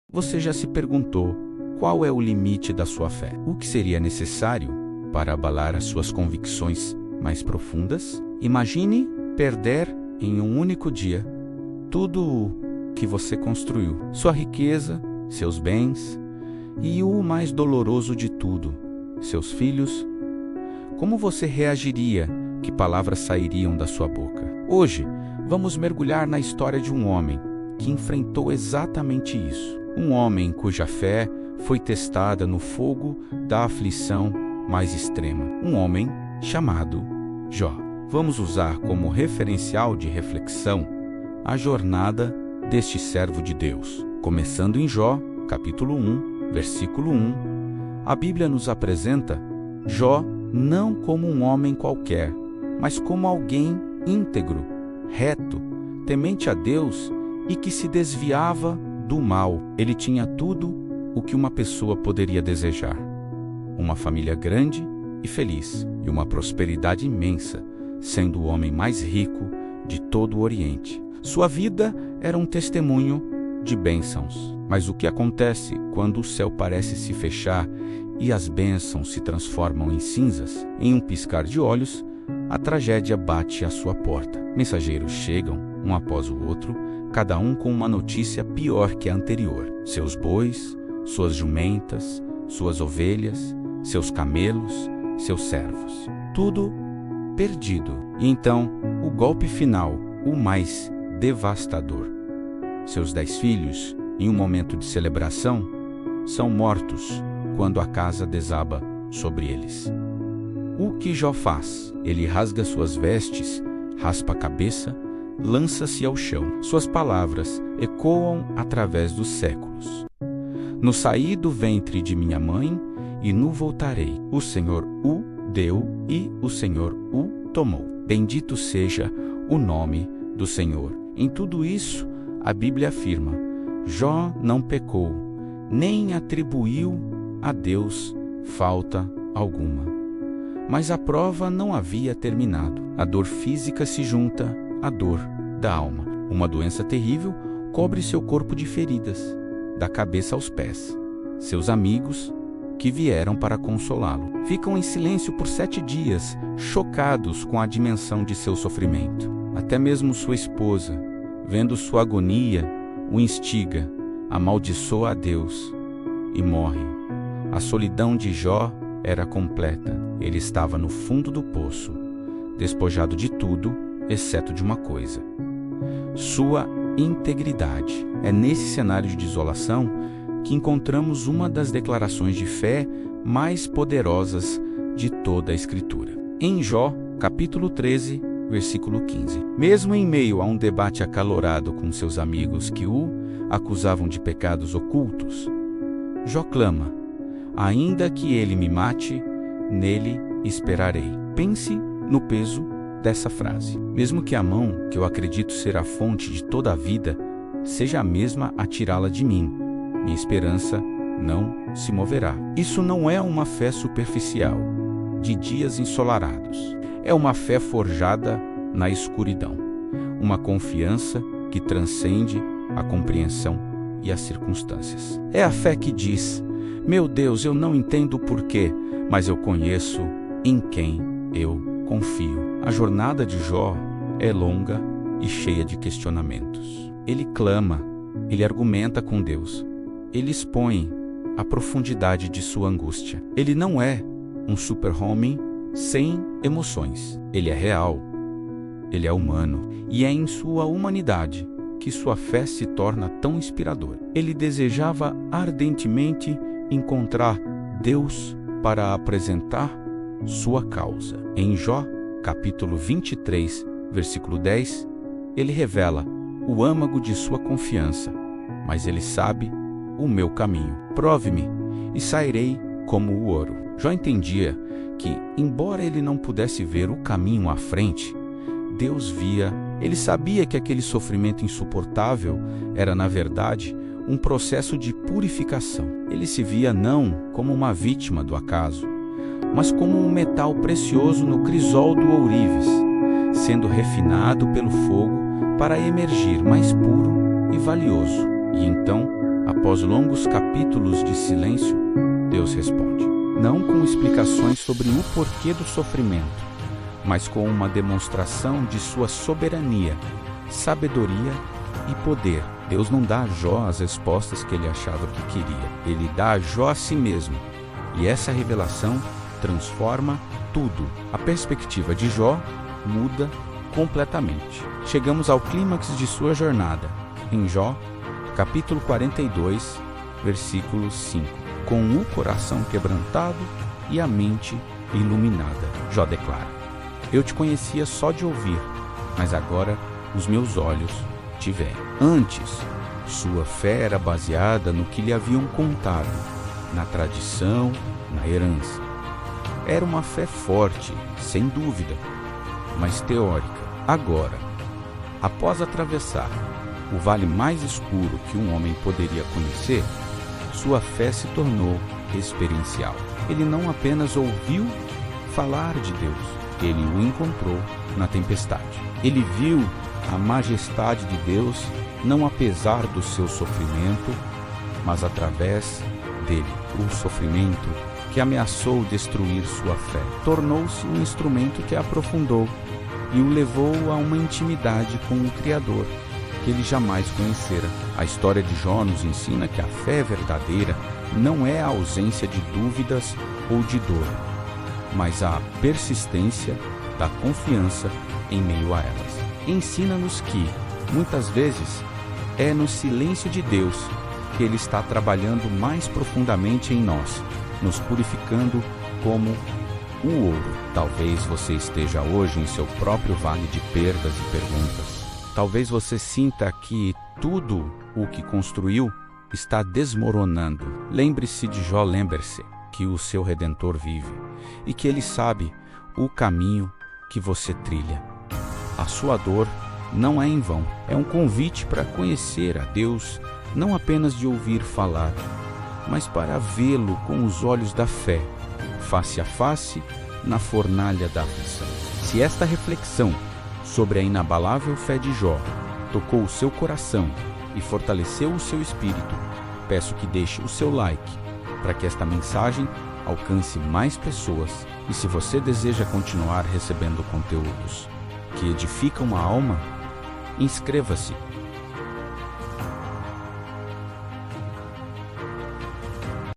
Você já se perguntou qual é o limite da sua fé? O que seria necessário para abalar as suas convicções mais profundas? Imagine perder em um único dia tudo o que você construiu, sua riqueza, seus bens e o mais doloroso de tudo, seus filhos. Como você reagiria? Que palavras sairiam da sua boca? Hoje, vamos mergulhar na história de um homem que enfrentou exatamente isso. Um homem cuja fé foi testada no fogo da aflição mais extrema. Um homem chamado Jó. Vamos usar como referencial de reflexão a jornada deste servo de Deus. Começando em Jó, capítulo 1, versículo 1, a Bíblia nos apresenta Jó não como um homem qualquer, mas como alguém íntegro, reto, temente a Deus e que se desviava do mal. Ele tinha tudo o que uma pessoa poderia desejar: uma família grande e feliz, e uma prosperidade imensa, sendo o homem mais rico de todo o Oriente. Sua vida era um testemunho de bênçãos. Mas o que acontece quando o céu parece se fechar e as bênçãos se transformam em cinzas? Em um piscar de olhos, a tragédia bate à sua porta. Mensageiros chegam, um após o outro, cada um com uma notícia pior que a anterior. Seus bois, suas jumentas, suas ovelhas, seus camelos, seus servos. Tudo perdido. E então, o golpe final, o mais devastador. Seus 10 filhos, em um momento de celebração, são mortos quando a casa desaba sobre eles. O que Jó faz? Ele rasga suas vestes, raspa a cabeça, lança-se ao chão. Suas palavras ecoam através dos séculos. No saí do ventre de minha mãe e no voltarei. O Senhor o deu e o Senhor o tomou. Bendito seja o nome do Senhor. Em tudo isso, a Bíblia afirma: Jó não pecou, nem atribuiu a Deus falta alguma. Mas a prova não havia terminado. A dor física se junta à dor da alma. Uma doença terrível cobre seu corpo de feridas, da cabeça aos pés. Seus amigos, que vieram para consolá-lo, ficam em silêncio por 7 dias, chocados com a dimensão de seu sofrimento. Até mesmo sua esposa, vendo sua agonia, o instiga, amaldiçoa a Deus e morre. A solidão de Jó era completa. Ele estava no fundo do poço, despojado de tudo, exceto de uma coisa: sua integridade. É nesse cenário de desolação que encontramos uma das declarações de fé mais poderosas de toda a Escritura. Em Jó, capítulo 13, versículo 15. Mesmo em meio a um debate acalorado com seus amigos que o acusavam de pecados ocultos, Jó clama: ainda que ele me mate, nele esperarei. Pense no peso dessa frase. Mesmo que a mão, que eu acredito ser a fonte de toda a vida, seja a mesma a tirá-la de mim, minha esperança não se moverá. Isso não é uma fé superficial, de dias ensolarados. É uma fé forjada na escuridão. Uma confiança que transcende a compreensão e as circunstâncias. É a fé que diz: meu Deus, eu não entendo o porquê, mas eu conheço em quem eu confio. A jornada de Jó é longa e cheia de questionamentos. Ele clama, ele argumenta com Deus, ele expõe a profundidade de sua angústia. Ele não é um super-homem sem emoções. Ele é real, ele é humano, e é em sua humanidade que sua fé se torna tão inspiradora. Ele desejava ardentemente encontrar Deus para apresentar sua causa. Em Jó, capítulo 23, versículo 10, ele revela o âmago de sua confiança: mas ele sabe o meu caminho. Prove-me e sairei como o ouro. Jó entendia que, embora ele não pudesse ver o caminho à frente, Deus via. Ele sabia que aquele sofrimento insuportável era, na verdade, um processo de purificação. Ele se via não como uma vítima do acaso, mas como um metal precioso no crisol do ourives, sendo refinado pelo fogo para emergir mais puro e valioso. E então, após Após longos capítulos de silêncio, Deus responde, não com explicações sobre o porquê do sofrimento, mas com uma demonstração de sua soberania, sabedoria e poder. Deus não dá a Jó as respostas que ele achava que queria. Ele dá a Jó a si mesmo. E essa revelação transforma tudo. A perspectiva de Jó muda completamente. Chegamos ao clímax de sua jornada, em Jó, capítulo 42, versículo 5. Com o coração quebrantado e a mente iluminada, Jó declara, eu te conhecia só de ouvir, mas agora os meus olhos te veem. Antes, sua fé era baseada no que lhe haviam contado, na tradição, na herança. Era uma fé forte, sem dúvida, mas teórica. Agora, após atravessar o vale mais escuro que um homem poderia conhecer, sua fé se tornou experiencial. Ele não apenas ouviu falar de Deus, ele o encontrou na tempestade. Ele viu a majestade de Deus não apesar do seu sofrimento, mas através dele. O sofrimento que ameaçou destruir sua fé tornou-se um instrumento que a aprofundou e o levou a uma intimidade com o Criador que ele jamais conhecera. A história de Jó nos ensina que a fé verdadeira não é a ausência de dúvidas ou de dor, mas a persistência da confiança em meio a elas. Ensina-nos que, muitas vezes, é no silêncio de Deus que Ele está trabalhando mais profundamente em nós, nos purificando como o ouro. Talvez você esteja hoje em seu próprio vale de perdas e perguntas. Talvez você sinta que tudo o que construiu está desmoronando. Lembre-se de Jó, lembre-se que o seu Redentor vive e que Ele sabe o caminho que você trilha. A sua dor não é em vão. É um convite para conhecer a Deus, não apenas de ouvir falar, mas para vê-lo com os olhos da fé, face a face, na fornalha da aflição. Se esta reflexão sobre a inabalável fé de Jó tocou o seu coração e fortaleceu o seu espírito, peço que deixe o seu like para que esta mensagem alcance mais pessoas. E se você deseja continuar recebendo conteúdos que edificam a alma, inscreva-se